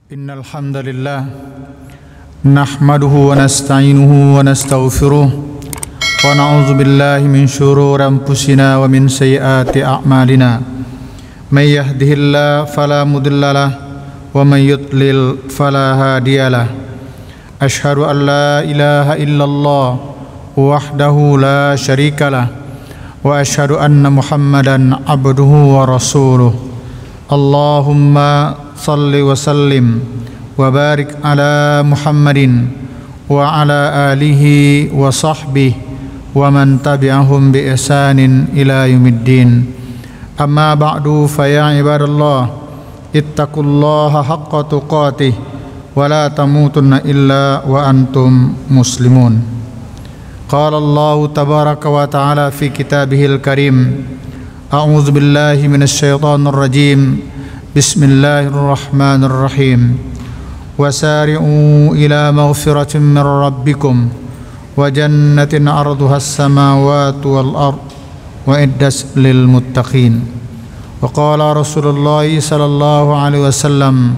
Innal hamdalillah nahmaduhu wa nasta'inuhu wa nastaghfiruh wa na'udzu billahi min shururi anfusina wa min sayyiati a'malina. May yahdihillahu fala mudhillalah wa may yudlil fala hadiyalah. Asyhadu an la ilaha illallah wahdahu la syarikalah wa asyhadu anna Muhammadan abduhu wa rasuluh. Allahumma salli wa sallim wa barik ala Muhammadin wa ala alihi wa sahbihi wa man tabi'ahum bi ihsanin ila yaumiddin. Amma ba'du, fa ya ibadallah ittaqullaha haqqa tuqatih wa la tamutunna illa wa antum muslimun. Qala Allah tabaraka wa ta'ala fi kitabihil karim, a'udzu billahi minasy syaithanir rajim. Bismillahirrahmanirrahim. Wasari'u ila maghfiratin min rabbikum wa jannatin 'arduha as-samawati wal ard wa iddat lil muttaqin. Wa qala Rasulullah sallallahu alaihi wasallam,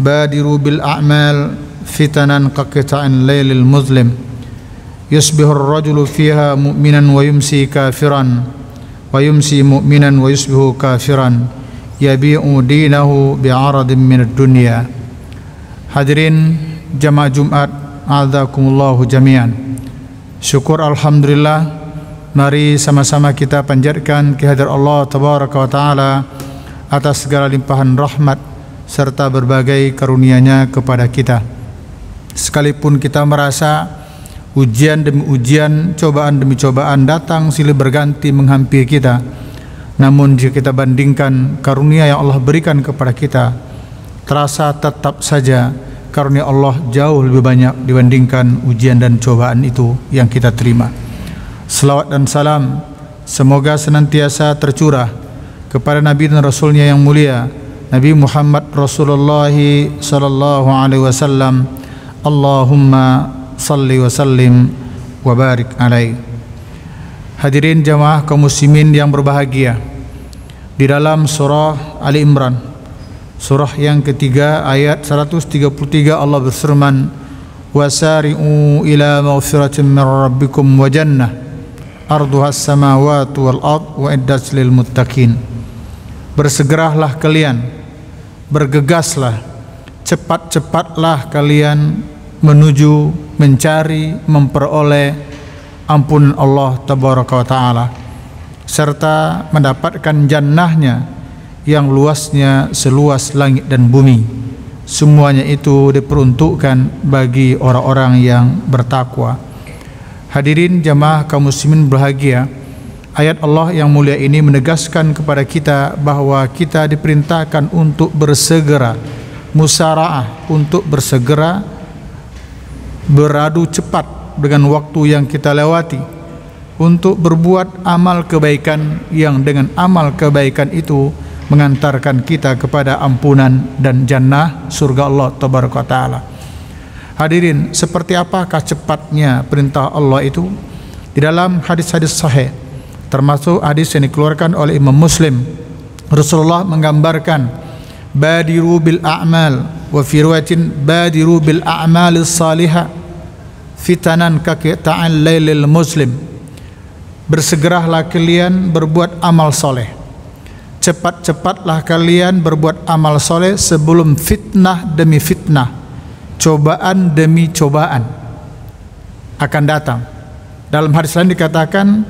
badiru bil a'mal fitanan ka qita'in lailil muzlim yusbihu ar-rajulu fiha mu'minan wa yumsi kafiran wa yumsi mu'minan wa yusbihu kafiran yabi'u dinahu bi'aradin minad dunya. Hadirin jamaah Jumat, azakumullahu jami'an. Syukur alhamdulillah, mari sama-sama kita panjatkan kehadirat Allah tabaraka wa taala atas segala limpahan rahmat serta berbagai karunia-Nya kepada kita. Sekalipun kita merasa ujian demi ujian, cobaan demi cobaan datang silih berganti menghampiri kita, namun jika kita bandingkan karunia yang Allah berikan kepada kita, terasa tetap saja karunia Allah jauh lebih banyak dibandingkan ujian dan cobaan itu yang kita terima. Selawat dan salam semoga senantiasa tercurah kepada Nabi dan Rasulnya yang mulia, Nabi Muhammad Rasulullah sallallahu alaihi wasallam. Allahumma salli wa sallim wa barik alaihi. Hadirin jamaah kaum muslimin yang berbahagia, di dalam surah Ali Imran, surah yang ketiga ayat 133, Allah berfirman, wasari'u ila maghfiratin min rabbikum wa jannah arduha as-samawati wal ard wa iddat lil muttaqin. Bersegeralah kalian, bergegaslah, cepat-cepatlah kalian menuju mencari, memperoleh ampunan Allah tabaraka wa taala serta mendapatkan jannahnya yang luasnya seluas langit dan bumi. Semuanya itu diperuntukkan bagi orang-orang yang bertakwa. Hadirin jamaah kaum muslimin berbahagia, ayat Allah yang mulia ini menegaskan kepada kita bahwa kita diperintahkan untuk bersegera, musara'ah, untuk bersegera beradu cepat dengan waktu yang kita lewati, untuk berbuat amal kebaikan yang dengan amal kebaikan itu mengantarkan kita kepada ampunan dan jannah surga Allah tabaraka taala. Hadirin, seperti apakah cepatnya perintah Allah itu? Di dalam hadis-hadis sahih, termasuk hadis yang dikeluarkan oleh Imam Muslim, Rasulullah menggambarkan badiru bil a'mal, wa fi riwayatin badiru bil a'malis salihah fitanan ka qita'il lailil muslim. Bersegeralah kalian berbuat amal soleh, cepat-cepatlah kalian berbuat amal soleh sebelum fitnah demi fitnah, cobaan demi cobaan akan datang. Dalam hadis lain dikatakan,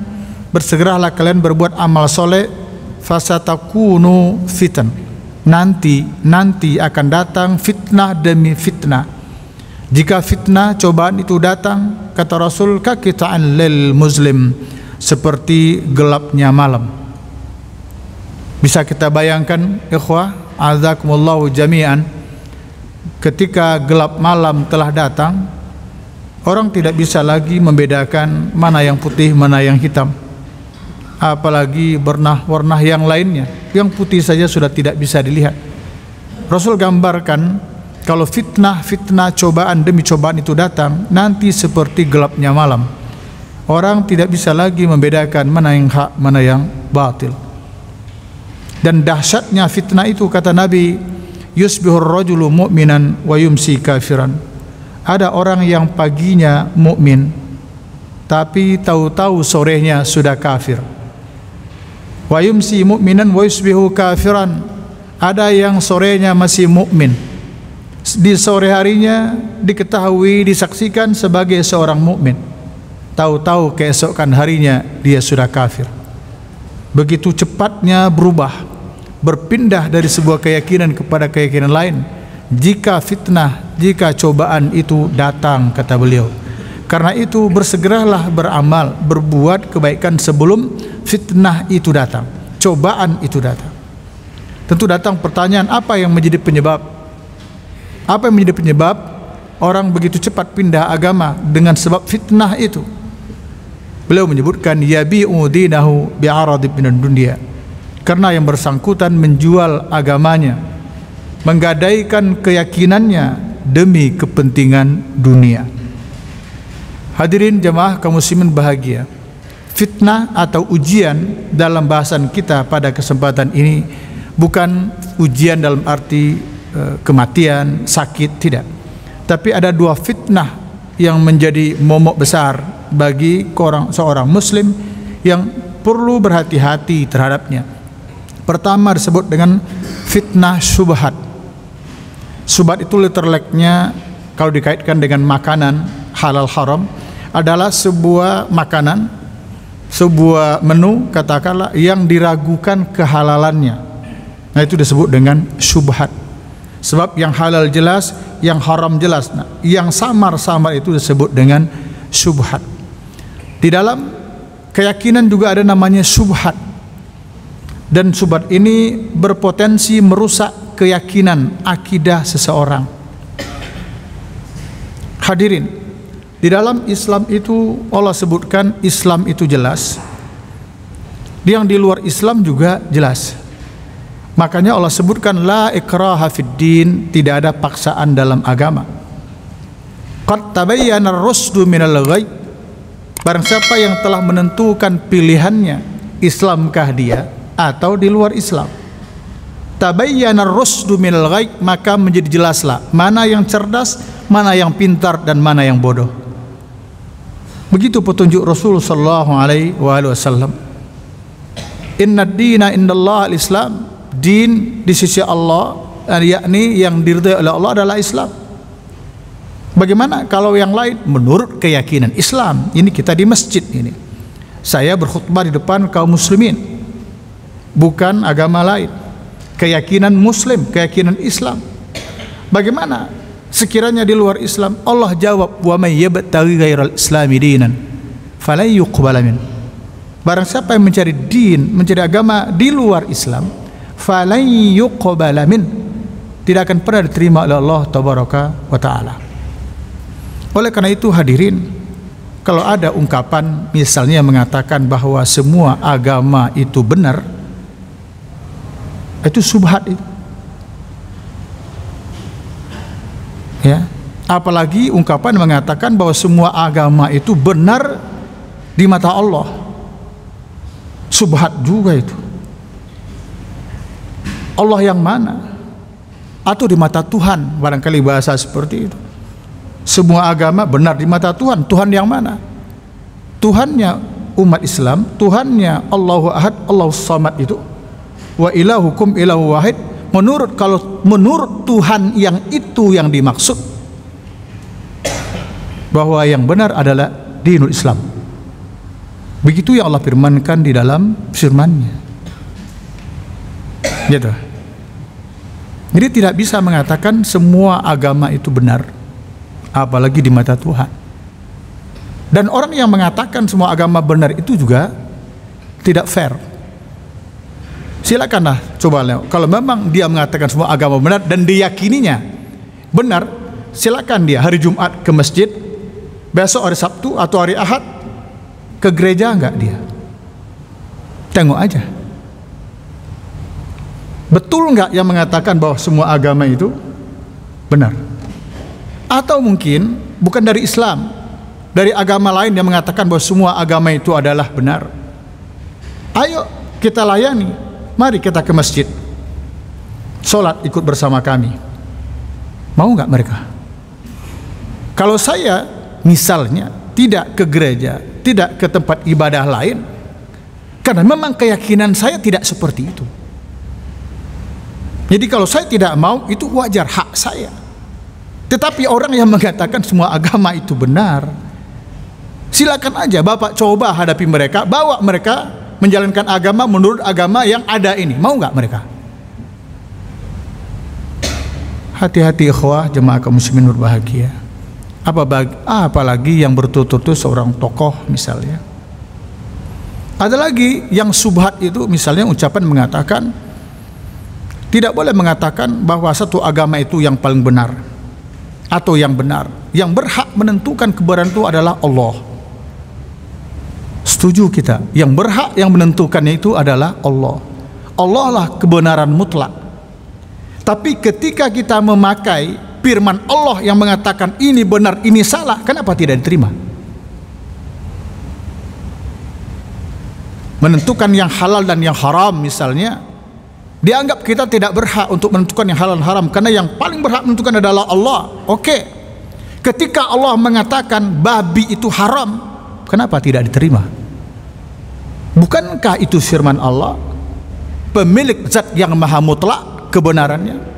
bersegeralah kalian berbuat amal soleh fasatakunu fitan. Nanti akan datang fitnah demi fitnah. Jika fitnah, cobaan itu datang, kata Rasul, ka qita'an lil muslim, seperti gelapnya malam. Bisa kita bayangkan ikhwah, azakumullahu jami'an, ketika gelap malam telah datang, orang tidak bisa lagi membedakan mana yang putih, mana yang hitam, apalagi warna yang lainnya. Yang putih saja sudah tidak bisa dilihat. Rasul gambarkan kalau fitnah, cobaan demi cobaan itu datang, nanti seperti gelapnya malam. Orang tidak bisa lagi membedakan mana yang hak, mana yang batil. Dan dahsyatnya fitnah itu, kata Nabi, yusbihur rajulu mu'minan wa yumsi kafiran. Ada orang yang paginya mukmin tapi tahu-tahu sorenya sudah kafir. Wa yumsi mu'minan wa yusbihu kafiran. Ada yang sorenya masih mukmin, di sore harinya diketahui, disaksikan sebagai seorang mukmin, tahu-tahu keesokan harinya dia sudah kafir. Begitu cepatnya berubah, berpindah dari sebuah keyakinan kepada keyakinan lain jika fitnah, jika cobaan itu datang, kata beliau. Karena itu bersegeralah beramal, berbuat kebaikan sebelum fitnah itu datang, cobaan itu datang. Tentu datang pertanyaan, apa yang menjadi penyebab? Apa yang menjadi penyebab orang begitu cepat pindah agama dengan sebab fitnah itu? Beliau menyebutkan yabi'u dinahu bi'aradib minad dunya. Karena yang bersangkutan menjual agamanya, menggadaikan keyakinannya demi kepentingan dunia. Hadirin jamaah kaum muslimin bahagia, fitnah atau ujian dalam bahasan kita pada kesempatan ini bukan ujian dalam arti kematian, sakit, tidak. Tapi ada dua fitnah yang menjadi momok besar bagi seorang muslim yang perlu berhati-hati terhadapnya. Pertama disebut dengan fitnah syubhat. Syubhat itu literalnya kalau dikaitkan dengan makanan halal haram adalah sebuah makanan, sebuah menu katakanlah yang diragukan kehalalannya. Nah, itu disebut dengan syubhat. Sebab yang halal jelas, yang haram jelas. Nah, yang samar-samar itu disebut dengan syubhat. Di dalam keyakinan juga ada namanya syubhat. Dan syubhat ini berpotensi merusak keyakinan, akidah seseorang. Hadirin, di dalam Islam itu Allah sebutkan Islam itu jelas. Yang di luar Islam juga jelas. Makanya Allah sebutkan la ikraha fid din, tidak ada paksaan dalam agama. Qad tabayyana ar-rusdu minal ghayy. Barang siapa yang telah menentukan pilihannya, Islamkah dia atau di luar Islam. Tabayyana ar-rusdu minal ghayy, maka menjadi jelaslah mana yang cerdas, mana yang pintar dan mana yang bodoh. Begitu petunjuk Rasul sallallahu alaihi wasallam. Inna ad-dina indallah al-Islam. Din di sisi Allah, yakni yang diridhai oleh Allah adalah Islam. Bagaimana kalau yang lain menurut keyakinan Islam? Ini kita di masjid ini, saya berkhutbah di depan kaum muslimin, bukan agama lain, keyakinan muslim, keyakinan Islam. Bagaimana sekiranya di luar Islam? Allah jawab, wa may yabtaghi ghairal islami dinan falan yuqbala min. Barang siapa yang mencari din, mencari agama di luar Islam, falan yuqbala min, tidak akan pernah diterima oleh Allah tabaraka wa taala. Oleh karena itu hadirin, kalau ada ungkapan misalnya mengatakan bahwa semua agama itu benar, itu subhat itu. Ya, apalagi ungkapan mengatakan bahwa semua agama itu benar di mata Allah. Subhat juga itu. Allah yang mana? Atau di mata Tuhan, barangkali bahasa seperti itu. Semua agama benar di mata Tuhan. Tuhan yang mana? Tuhannya umat Islam, Tuhannya Allahu Ahad, Allahu Samad itu. Wa ilahukum ilahu wahid. Kalau menurut Tuhan yang itu yang dimaksud, bahwa yang benar adalah dinul Islam. Begitu yang Allah firmankan di dalam firman-Nya. Gitu. Jadi tidak bisa mengatakan semua agama itu benar, apalagi di mata Tuhan. Dan orang yang mengatakan semua agama benar itu juga tidak fair. Silakanlah coba, kalau memang dia mengatakan semua agama benar dan diyakininya benar, silakan dia hari Jumat ke masjid, besok hari Sabtu atau hari Ahad ke gereja, enggak dia? Tengok aja. Betul enggak yang mengatakan bahwa semua agama itu benar? Atau mungkin bukan dari Islam, dari agama lain yang mengatakan bahwa semua agama itu adalah benar. Ayo kita layani, mari kita ke masjid, sholat ikut bersama kami. Mau nggak mereka? Kalau saya misalnya tidak ke gereja, tidak ke tempat ibadah lain, karena memang keyakinan saya tidak seperti itu. Jadi kalau saya tidak mau, itu wajar, hak saya. Tetapi orang yang mengatakan semua agama itu benar, silakan aja Bapak coba hadapi mereka, bawa mereka menjalankan agama menurut agama yang ada ini. Mau nggak mereka? Hati-hati ikhwah jemaah kaum muslimin berbahagia. Apalagi yang bertutur-tutur seorang tokoh misalnya. Ada lagi yang subhat itu, misalnya ucapan mengatakan tidak boleh mengatakan bahwa satu agama itu yang paling benar atau yang benar. Yang berhak menentukan kebenaran itu adalah Allah. Setuju kita. Yang berhak yang menentukannya itu adalah Allah. Allah lah kebenaran mutlak. Tapi ketika kita memakai firman Allah yang mengatakan ini benar, ini salah, kenapa tidak diterima? Menentukan yang halal dan yang haram misalnya, dianggap kita tidak berhak untuk menentukan yang halal dan haram, karena yang paling berhak menentukan adalah Allah. Oke. Ketika Allah mengatakan babi itu haram, kenapa tidak diterima? Bukankah itu firman Allah, pemilik zat yang maha mutlak kebenarannya?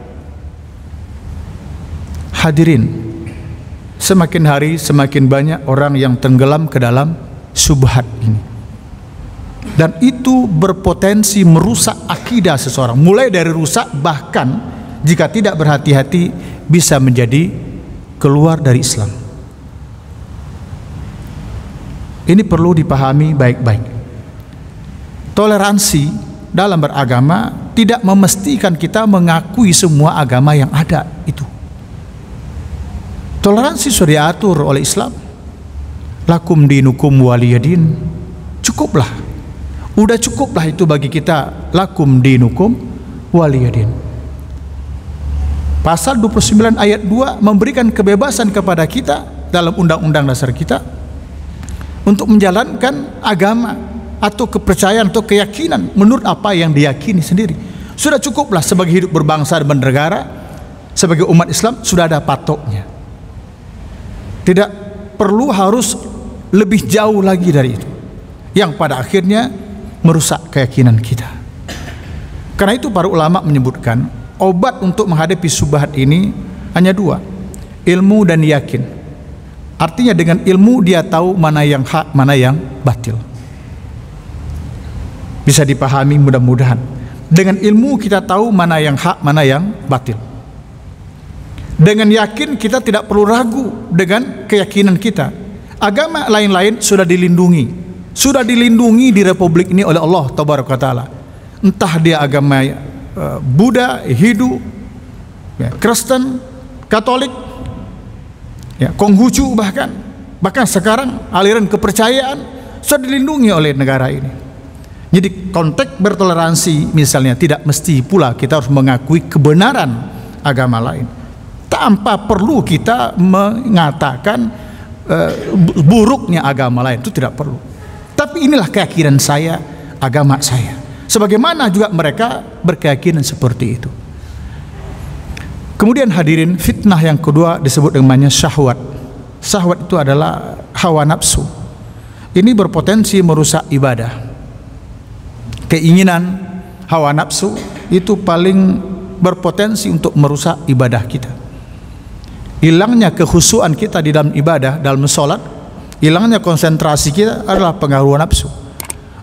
Hadirin, semakin hari semakin banyak orang yang tenggelam ke dalam subhat ini. Dan itu berpotensi merusak akidah seseorang. Mulai dari rusak, bahkan jika tidak berhati-hati bisa menjadi keluar dari Islam. Ini perlu dipahami baik-baik. Toleransi dalam beragama tidak memastikan kita mengakui semua agama yang ada itu. Toleransi sudah diatur oleh Islam. Lakum dinukum waliyadin. Cukuplah. Udah cukuplah itu bagi kita. Lakum dinukum waliyadin. Pasal 29 ayat 2 memberikan kebebasan kepada kita dalam undang-undang dasar kita untuk menjalankan agama atau kepercayaan atau keyakinan menurut apa yang diyakini sendiri. Sudah cukuplah sebagai hidup berbangsa dan bernegara, sebagai umat Islam sudah ada patoknya. Tidak perlu harus lebih jauh lagi dari itu, yang pada akhirnya merusak keyakinan kita. Karena itu para ulama menyebutkan obat untuk menghadapi subhat ini hanya dua, ilmu dan yakin. Artinya dengan ilmu dia tahu mana yang hak, mana yang batil. Bisa dipahami mudah-mudahan. Dengan ilmu kita tahu mana yang hak, mana yang batil. Dengan yakin kita tidak perlu ragu dengan keyakinan kita. Agama lain-lain sudah dilindungi. Sudah dilindungi di republik ini oleh Allah Tabaraka Ta'ala. Entah dia agama Buddha, Hindu, ya, Kristen, Katolik, ya, Konghucu bahkan sekarang aliran kepercayaan sudah dilindungi oleh negara ini. Jadi konteks bertoleransi misalnya tidak mesti pula kita harus mengakui kebenaran agama lain, tanpa perlu kita mengatakan buruknya agama lain, itu tidak perlu. Tapi inilah keyakinan saya, agama saya. Sebagaimana juga mereka berkeyakinan seperti itu. Kemudian hadirin, fitnah yang kedua disebut namanya syahwat. Syahwat itu adalah hawa nafsu. Ini berpotensi merusak ibadah. Keinginan, hawa nafsu itu paling berpotensi untuk merusak ibadah kita. Hilangnya kekhusyuan kita di dalam ibadah, dalam sholat, hilangnya konsentrasi kita adalah pengaruh nafsu.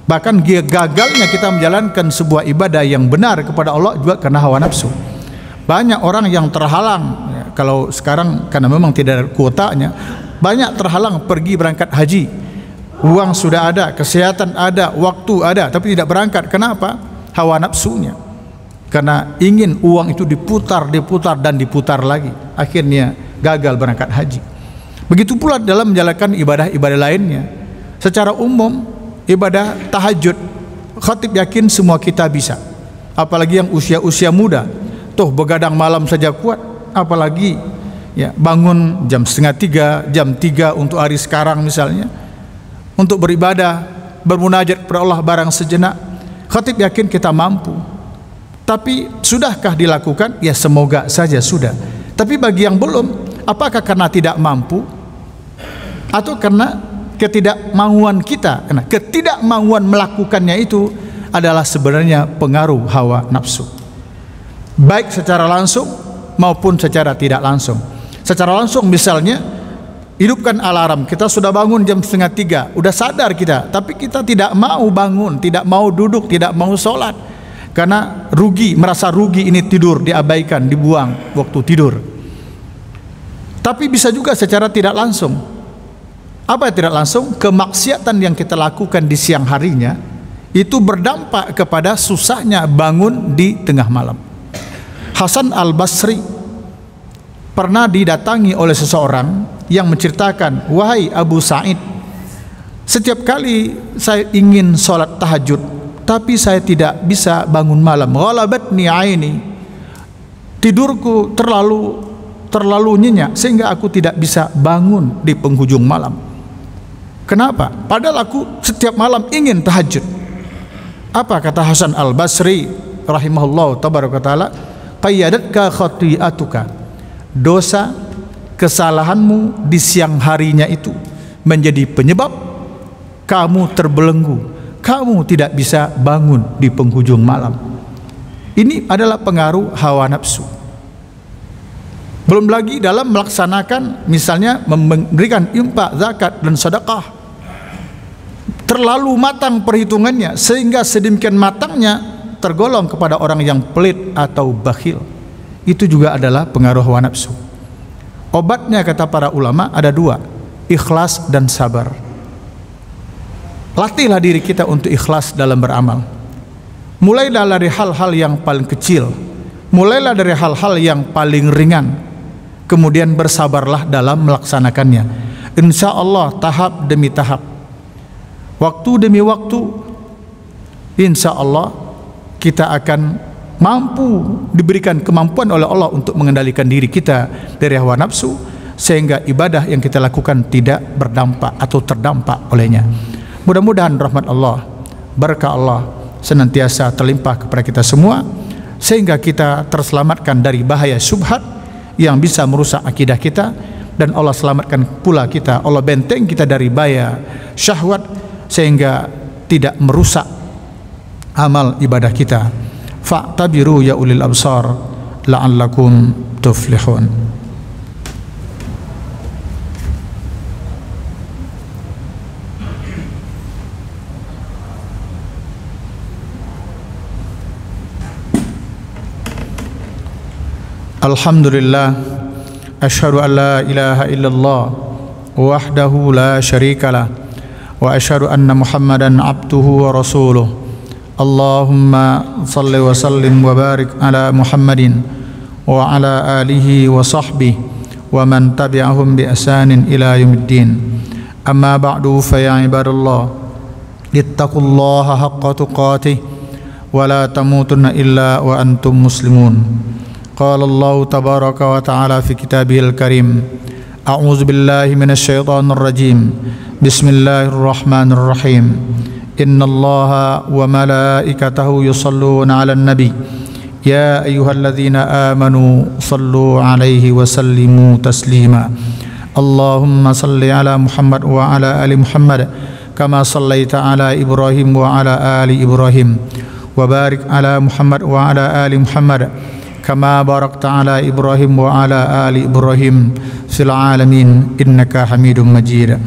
Bahkan gagalnya kita menjalankan sebuah ibadah yang benar kepada Allah juga karena hawa nafsu. Banyak orang yang terhalang, ya, kalau sekarang karena memang tidak ada kuotanya, banyak terhalang pergi berangkat haji. Uang sudah ada, kesehatan ada, waktu ada, tapi tidak berangkat. Kenapa? Hawa nafsunya. Karena ingin uang itu diputar dan diputar lagi. Akhirnya gagal berangkat haji. Begitu pula dalam menjalankan ibadah-ibadah lainnya. Secara umum, ibadah tahajud, khatib yakin semua kita bisa. Apalagi yang usia-usia muda, toh begadang malam saja kuat, apalagi ya bangun jam 2:30, jam 3 untuk hari sekarang misalnya, untuk beribadah, bermunajat kepada Allah barang sejenak. Khatib yakin kita mampu. Tapi sudahkah dilakukan? Ya semoga saja sudah. Tapi bagi yang belum, apakah karena tidak mampu atau karena ketidakmauan kita? Karena ketidakmauan melakukannya itu adalah sebenarnya pengaruh hawa nafsu, baik secara langsung maupun secara tidak langsung. Secara langsung misalnya hidupkan alarm, kita sudah bangun jam 2:30, udah sadar kita, tapi kita tidak mau bangun, tidak mau duduk, tidak mau sholat karena rugi, merasa rugi ini tidur, diabaikan, dibuang waktu tidur. Tapi bisa juga secara tidak langsung. Apa yang tidak langsung? Kemaksiatan yang kita lakukan di siang harinya itu berdampak kepada susahnya bangun di tengah malam. Hasan Al-Basri pernah didatangi oleh seseorang yang menceritakan, wahai Abu Sa'id, setiap kali saya ingin sholat tahajud tapi saya tidak bisa bangun malam. Ghalabatni aini, tidurku terlalu nyenyak sehingga aku tidak bisa bangun di penghujung malam. Kenapa? Padahal aku setiap malam ingin tahajud. Apa kata Hasan Al-Basri rahimahullah tabaraka taala? Qayyadatka khati'atuka, dosa kesalahanmu di siang harinya itu menjadi penyebab kamu terbelenggu, kamu tidak bisa bangun di penghujung malam. Ini adalah pengaruh hawa nafsu. Belum lagi dalam melaksanakan misalnya memberikan infak, zakat dan sedekah, terlalu matang perhitungannya sehingga sedemikian matangnya tergolong kepada orang yang pelit atau bakhil. Itu juga adalah pengaruh hawa nafsu. Obatnya kata para ulama ada dua, ikhlas dan sabar. Latihlah diri kita untuk ikhlas dalam beramal. Mulailah dari hal-hal yang paling kecil, mulailah dari hal-hal yang paling ringan, kemudian bersabarlah dalam melaksanakannya. Insya Allah tahap demi tahap, waktu demi waktu, insya Allah kita akan mampu, diberikan kemampuan oleh Allah untuk mengendalikan diri kita dari hawa nafsu, sehingga ibadah yang kita lakukan tidak berdampak atau terdampak olehnya. Mudah-mudahan rahmat Allah, berkah Allah senantiasa terlimpah kepada kita semua, sehingga kita terselamatkan dari bahaya syubhat yang bisa merusak akidah kita, dan Allah selamatkan pula kita, Allah benteng kita dari bahaya syahwat sehingga tidak merusak amal ibadah kita. Fa'tabiru ya ulil absar la'allakum tuflihun. Alhamdulillah, asyhadu an la ilaha illallah wahdahu la syarikalah wa asyhadu anna Muhammadan abduhu wa rasuluh. Allahumma salli wa sallim wa barik ala Muhammadin wa ala alihi wa sahbihi wa man tabi'ahum bi ihsanin ila yaumiddin. Amma ba'du, fa ya ibadallah, ittaqullaha haqqa tuqatih wa la tamutunna illa wa antum muslimun. Qala Allah tabaraka wa ta'ala fi kitabihil karim, a'udzu billahi minasy syaithanir rajim. Bismillahirrahmanirrahim. Inna Allaha wa malaikatahu yusalluna 'alan nabi ya ayyuhalladzina amanu sallu 'alaihi wa sallimu taslima. Allahumma salli 'ala Muhammad wa 'ala ali Muhammad kama sallaita 'ala Ibrahim wa 'ala ali Ibrahim, wa barik 'ala Muhammad wa 'ala ali Muhammad kama barakta 'ala Ibrahim wa 'ala ali Ibrahim fil 'alamin innaka Hamidum Majid.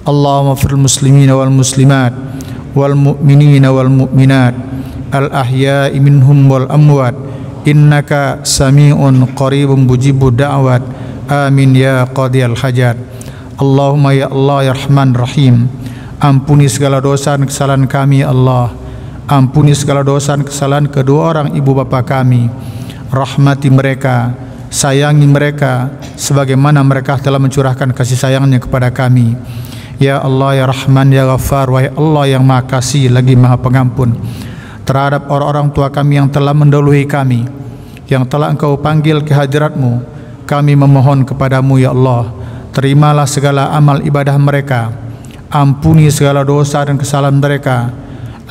Allahumma fir muslimina wal muslimat wal mu'minina wal mu'minat al ahya'i minhum wal amwat innaka sami'un qaribun mujibud da'wat. Amin ya qadiyal hajat. Allahumma ya Allah ya Rahman Rahim, ampuni segala dosa dan kesalahan kami ya Allah. Ampuni segala dosa dan kesalahan kedua orang ibu bapa kami. Rahmati mereka, sayangi mereka sebagaimana mereka telah mencurahkan kasih sayangnya kepada kami. Ya Allah ya Rahman ya Ghaffar, wahai Allah yang Maha Kasih lagi Maha Pengampun, terhadap orang-orang tua kami yang telah mendahului kami, yang telah Engkau panggil ke hadirat-Mu, kami memohon kepadamu ya Allah, terimalah segala amal ibadah mereka, ampuni segala dosa dan kesalahan mereka,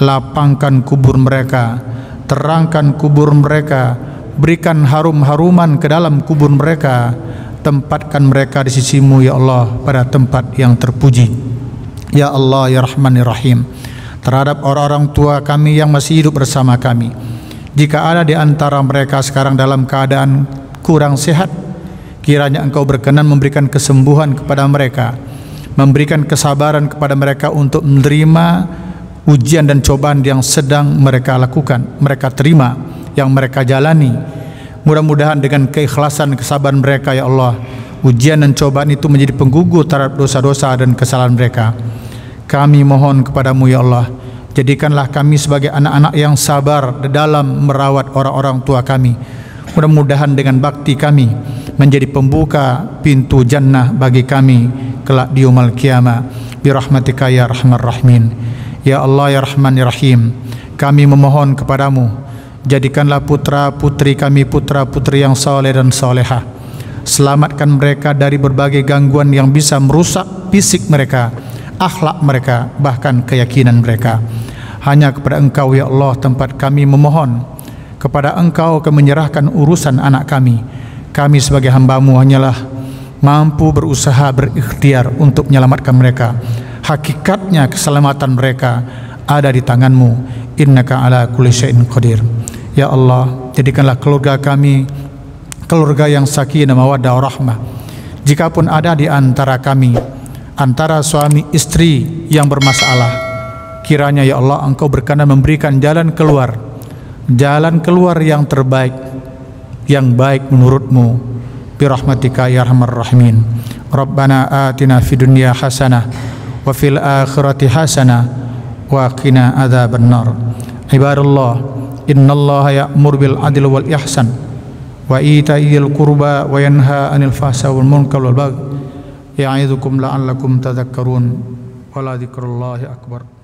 lapangkan kubur mereka, terangkan kubur mereka, berikan harum-haruman ke dalam kubur mereka, tempatkan mereka di sisimu ya Allah pada tempat yang terpuji. Ya Allah ya Rahman ya Rahim, terhadap orang-orang tua kami yang masih hidup bersama kami, jika ada di antara mereka sekarang dalam keadaan kurang sehat, kiranya Engkau berkenan memberikan kesembuhan kepada mereka, memberikan kesabaran kepada mereka untuk menerima ujian dan cobaan yang sedang mereka lakukan, mereka terima, yang mereka jalani. Mudah-mudahan dengan keikhlasan kesabaran mereka ya Allah, ujian dan cobaan itu menjadi penggugur terhadap dosa-dosa dan kesalahan mereka. Kami mohon kepadamu ya Allah, jadikanlah kami sebagai anak-anak yang sabar dalam merawat orang-orang tua kami. Mudah-mudahan dengan bakti kami menjadi pembuka pintu jannah bagi kami kelak di yaumul qiyamah. Bi rahmatika ya arhamar rahimin. Ya Allah ya Rahman ya Rahim, kami memohon kepadamu, jadikanlah putra-putri kami putra-putri yang saleh dan salehah. Selamatkan mereka dari berbagai gangguan yang bisa merusak fisik mereka, akhlak mereka, bahkan keyakinan mereka. Hanya kepada Engkau ya Allah tempat kami memohon, kepada Engkau kami menyerahkan urusan anak kami. Kami sebagai hamba-Mu hanyalah mampu berusaha berikhtiar untuk menyelamatkan mereka. Hakikatnya keselamatan mereka ada di tangan-Mu. Innaka ala kulli syai'in qadir. Ya Allah, jadikanlah keluarga kami keluarga yang sakinah mawaddah warahmah. Jikapun ada di antara kami, antara suami istri yang bermasalah, kiranya ya Allah Engkau berkenan memberikan jalan keluar yang terbaik, yang baik menurut-Mu. Bi rahmatika ya arhamar rahimin. Rabbana atina fid dunya hasanah wa fil akhirati hasanah wa qina adzabannar. Ibadallah, innallaha ya'muru bil adli wal ihsan wa ita'il qurba wa yanha 'anil fahsya'i wal munkari wal baghi ya'idzukum la'allakum tadhakkarun. Wa la dzikrullahi akbar.